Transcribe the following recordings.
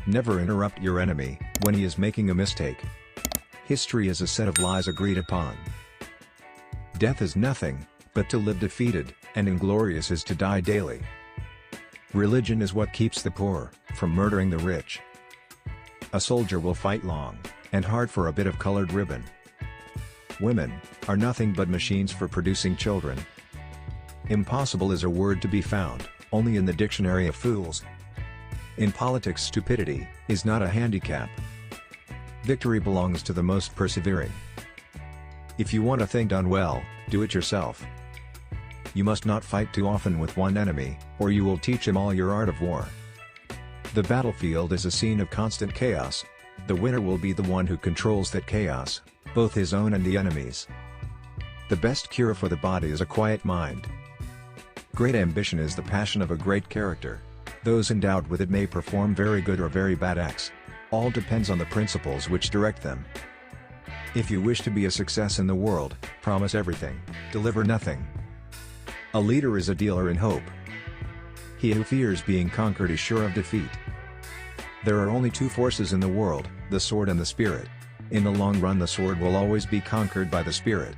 Never interrupt your enemy when he is making a mistake. History is a set of lies agreed upon. Death is nothing but to live defeated, and inglorious is to die daily. Religion is what keeps the poor from murdering the rich. A soldier will fight long and hard for a bit of colored ribbon. Women are nothing but machines for producing children. Impossible is a word to be found only in the dictionary of fools. In politics, stupidity is not a handicap. Victory belongs to the most persevering. If you want a thing done well, do it yourself. You must not fight too often with one enemy, or you will teach him all your art of war. The battlefield is a scene of constant chaos. The winner will be the one who controls that chaos, both his own and the enemy's. The best cure for the body is a quiet mind. Great ambition is the passion of a great character. Those endowed with it may perform very good or very bad acts. All depends on the principles which direct them. If you wish to be a success in the world, promise everything, deliver nothing. A leader is a dealer in hope. He who fears being conquered is sure of defeat. There are only two forces in the world, the sword and the spirit. In the long run, the sword will always be conquered by the spirit.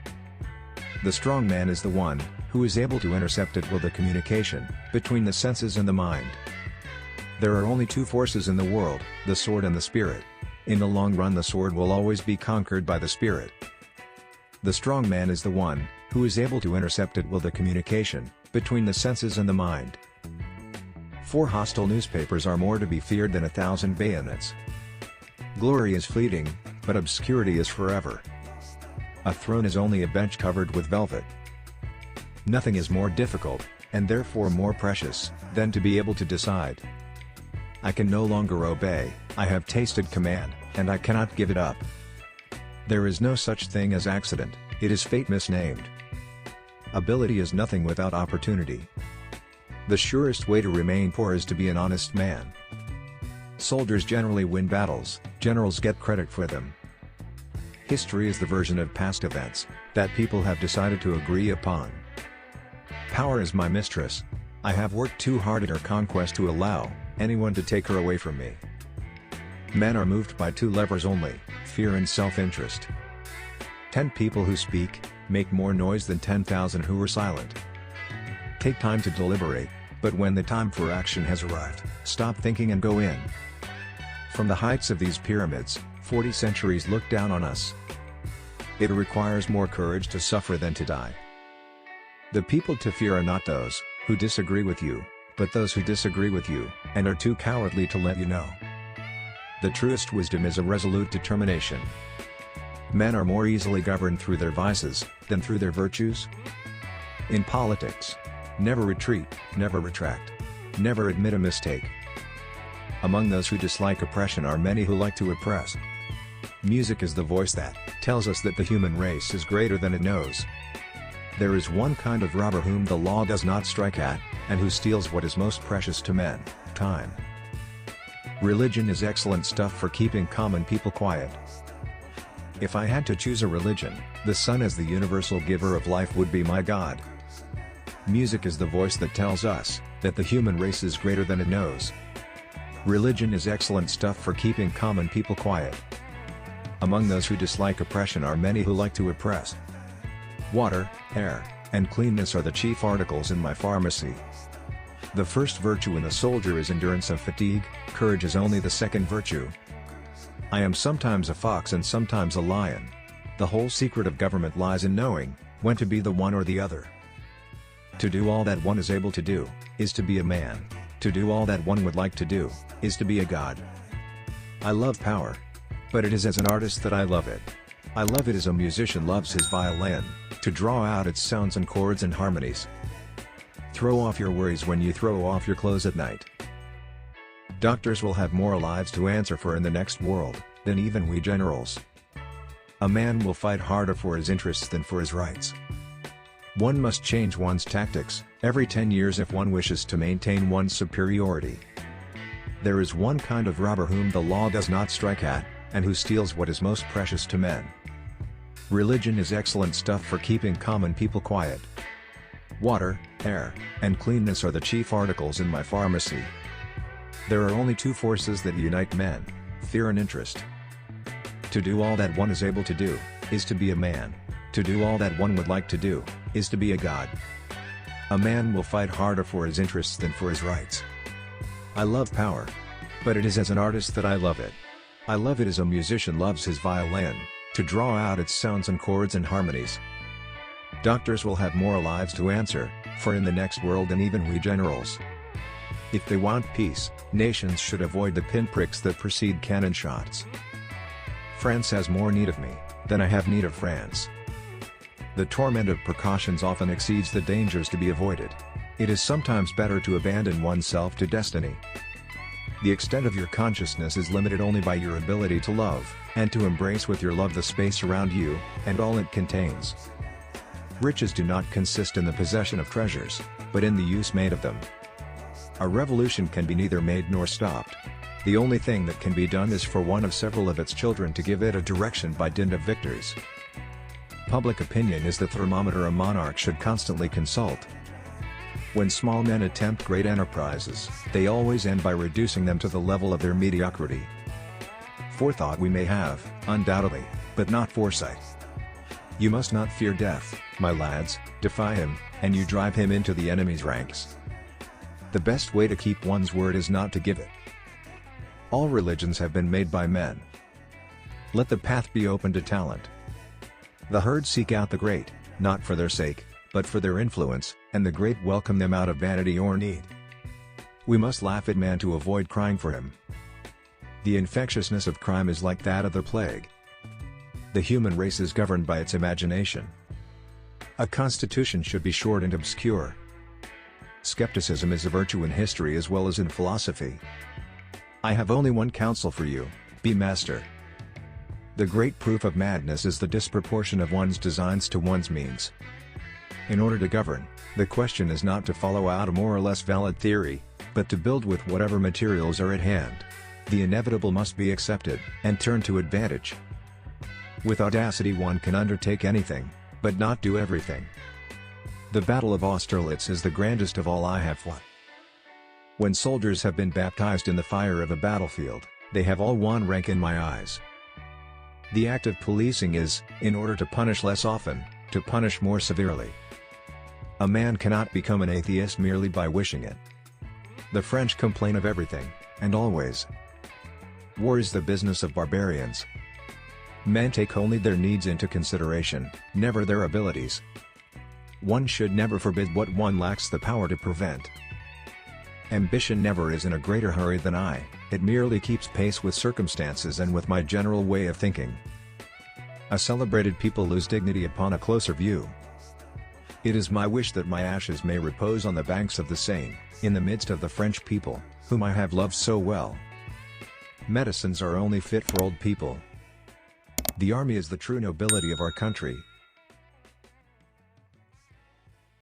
The strong man is the one who is able to intercept it with the communication between the senses and the mind. There are only two forces in the world, the sword and the spirit. In the long run, the sword will always be conquered by the spirit. The strong man is the one who is able to intercept it with the communication between the senses and the mind. 4 hostile newspapers are more to be feared than 1,000 bayonets. Glory is fleeting, but obscurity is forever. A throne is only a bench covered with velvet. Nothing is more difficult, and therefore more precious, than to be able to decide. I can no longer obey, I have tasted command, and I cannot give it up. There is no such thing as accident, it is fate misnamed. Ability is nothing without opportunity. The surest way to remain poor is to be an honest man. Soldiers generally win battles, generals get credit for them. History is the version of past events that people have decided to agree upon. Power is my mistress. I have worked too hard at her conquest to allow anyone to take her away from me. Men are moved by 2 levers only, fear and self-interest. 10 people who speak make more noise than 10,000 who are silent. Take time to deliberate, but when the time for action has arrived, stop thinking and go in. From the heights of these pyramids, 40 centuries look down on us. It requires more courage to suffer than to die. The people to fear are not those who disagree with you, but those who disagree with you, and are too cowardly to let you know. The truest wisdom is a resolute determination. Men are more easily governed through their vices than through their virtues. In politics, never retreat, never retract. Never admit a mistake. Among those who dislike oppression are many who like to oppress. Music is the voice that tells us that the human race is greater than it knows. There is one kind of robber whom the law does not strike at, and who steals what is most precious to men, time. Religion is excellent stuff for keeping common people quiet. If I had to choose a religion, the sun as the universal giver of life would be my God. Music is the voice that tells us that the human race is greater than it knows. Religion is excellent stuff for keeping common people quiet. Among those who dislike oppression are many who like to oppress. Water, air, and cleanness are the chief articles in my pharmacy. The first virtue in a soldier is endurance of fatigue, courage is only the second virtue. I am sometimes a fox and sometimes a lion. The whole secret of government lies in knowing when to be the one or the other. To do all that one is able to do, is to be a man. To do all that one would like to do, is to be a god. I love power. But it is as an artist that I love it. I love it as a musician loves his violin, to draw out its sounds and chords and harmonies. Throw off your worries when you throw off your clothes at night. Doctors will have more lives to answer for in the next world, than even we generals. A man will fight harder for his interests than for his rights. One must change one's tactics every 10 years if one wishes to maintain one's superiority. There is one kind of robber whom the law does not strike at, and who steals what is most precious to men. Religion is excellent stuff for keeping common people quiet. Water, air, and cleanness are the chief articles in my pharmacy. There are only two forces that unite men: fear and interest. To do all that one is able to do, is to be a man. To do all that one would like to do, is to be a god. A man will fight harder for his interests than for his rights. I love power. But it is as an artist that I love it. I love it as a musician loves his violin, to draw out its sounds and chords and harmonies. Doctors will have more lives to answer for in the next world than even we generals. If they want peace, nations should avoid the pinpricks that precede cannon shots. France has more need of me than I have need of France. The torment of precautions often exceeds the dangers to be avoided. It is sometimes better to abandon oneself to destiny. The extent of your consciousness is limited only by your ability to love, and to embrace with your love the space around you, and all it contains. Riches do not consist in the possession of treasures, but in the use made of them. A revolution can be neither made nor stopped. The only thing that can be done is for one of several of its children to give it a direction by dint of victories. Public opinion is the thermometer a monarch should constantly consult. When small men attempt great enterprises, they always end by reducing them to the level of their mediocrity. Forethought we may have, undoubtedly, but not foresight. You must not fear death, my lads, defy him, and you drive him into the enemy's ranks. The best way to keep one's word is not to give it. All religions have been made by men. Let the path be open to talent. The herd seek out the great, not for their sake, but for their influence, and the great welcome them out of vanity or need. We must laugh at man to avoid crying for him. The infectiousness of crime is like that of the plague. The human race is governed by its imagination. A constitution should be short and obscure. Skepticism is a virtue in history as well as in philosophy. I have only one counsel for you: be master. The great proof of madness is the disproportion of one's designs to one's means. In order to govern, the question is not to follow out a more or less valid theory, but to build with whatever materials are at hand. The inevitable must be accepted, and turned to advantage. With audacity one can undertake anything, but not do everything. The Battle of Austerlitz is the grandest of all I have fought. When soldiers have been baptized in the fire of a battlefield, they have all won rank in my eyes. The act of policing is, in order to punish less often, to punish more severely. A man cannot become an atheist merely by wishing it. The French complain of everything, and always. War is the business of barbarians. Men take only their needs into consideration, never their abilities. One should never forbid what one lacks the power to prevent. Ambition never is in a greater hurry than I, it merely keeps pace with circumstances and with my general way of thinking. A celebrated people lose dignity upon a closer view. It is my wish that my ashes may repose on the banks of the Seine, in the midst of the French people, whom I have loved so well. Medicines are only fit for old people. The army is the true nobility of our country,